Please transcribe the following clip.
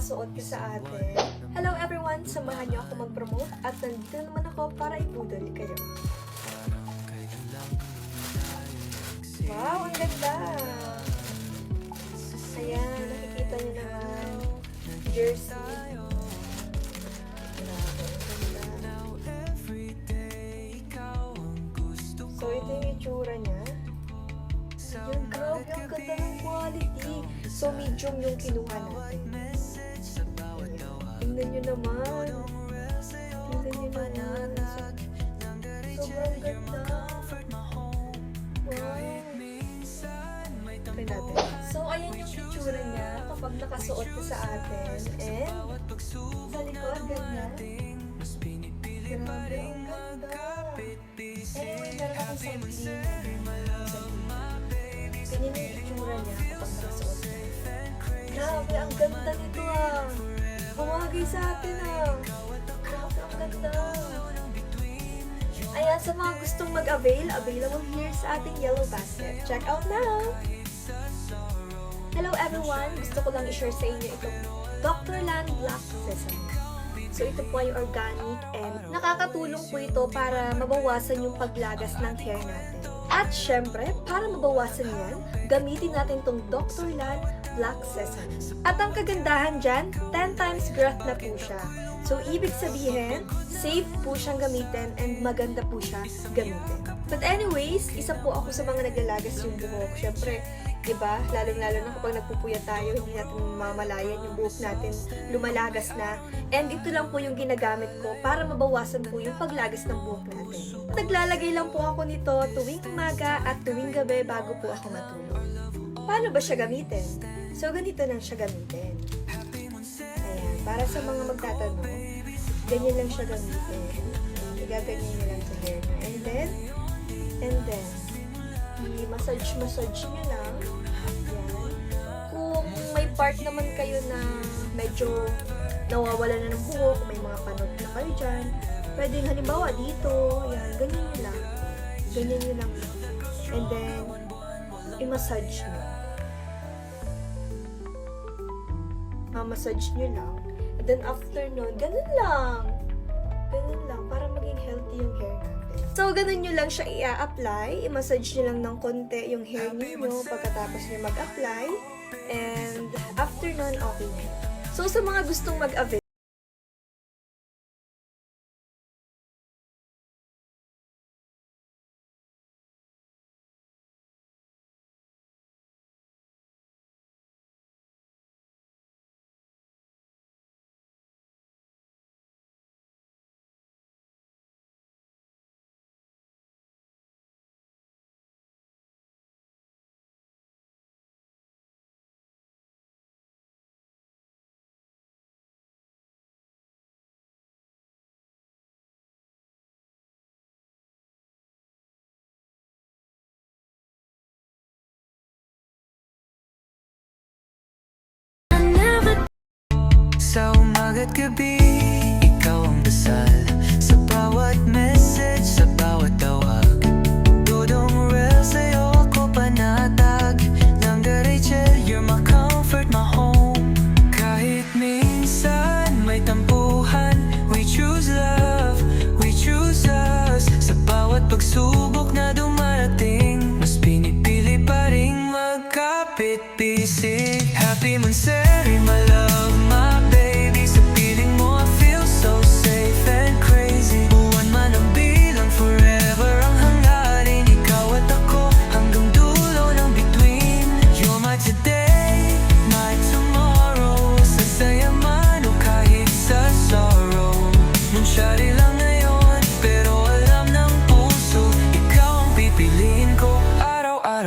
nakasuot ka sa atin. Hello everyone! Samahan niyo ako mag-promote at nandito naman ako para ibudol kayo. Wow! Ang ganda! Ayan, nakikita niyo naman. Jersey. So, ito yung itsura niya. Yung grabe, ang ganda ng quality. So, medium yung kinuha natin. Tingnan nyo naman. Tingnan nyo naman. Sobrang ganda. Wow. Okay natin. So, ayan yung itsura niya kapag nakasuot ka sa atin. And, sa likod, ganda. Grabe, ang ganda. Anyway, meron akong sampling. Ganyan yung itsura niya kapag nakasuot. Grabe, ang ganda nito ah. Bumagay sa atin ah. Grabe, ang ganda. Ayan, sa mga gustong mag-avail, available here sa ating Yellow Basket. Check out now! Hello everyone! Gusto ko lang i-share sa inyo itong Dr. Land Black Sesame. So ito po ay organic and nakakatulong po ito para mabawasan yung paglagas ng hair natin. At syempre, para mabawasan yan, gamitin natin itong Dr. Land Black Sesame. At ang kagandahan dyan, 10 times growth na po siya. So ibig sabihin, safe po siyang gamitin and maganda po siya gamitin. But anyways, isa po ako sa mga naglalagas yung buhok. Syempre, diba? Lalo-lalo na kapag nagpupuyat tayo, hindi natin mamalayan yung buhok natin, lumalagas na. And ito lang po yung ginagamit ko para mabawasan po yung paglagas ng buhok natin. Naglalagay lang po ako nito tuwing umaga at tuwing gabi bago po ako matulog. Paano ba siya gamitin? So, ganito lang siya gamitin. Ayan, para sa mga magtatanong, ganyan lang siya gamitin. Igaganyan nyo lang sa hair na. And then, i-massage nyo lang. Yan. Kung may part naman kayo na medyo nawawala na ng buhok, may mga panot na kayo dyan, pwedeng halimbawa dito, yan, ganyan nyo lang. Ganyan nyo lang. And then, i-massage nyo. Ma-massage nyo lang. And then after nun, ganun lang. Ganun lang, para maging healthy yung hair natin. So, ganun nyo lang siya i-apply. I-massage nyo lang ng konti yung hair ninyo pagkatapos nyo mag-apply. And after nun, okay na. So, sa mga gustong mag-avail, sa umaga't gabi, ikaw ang dasal. Sa bawat message, sa bawat tawag, Dodong Rel, sa'yo ako panatag. Langga Rachel, you're my comfort, my home. Kahit minsan may tampuhan, we choose love, we choose us. Sa bawat pagsubok na dumarating, mas pinipili pa ring magkapit-bisig. Happy Monse,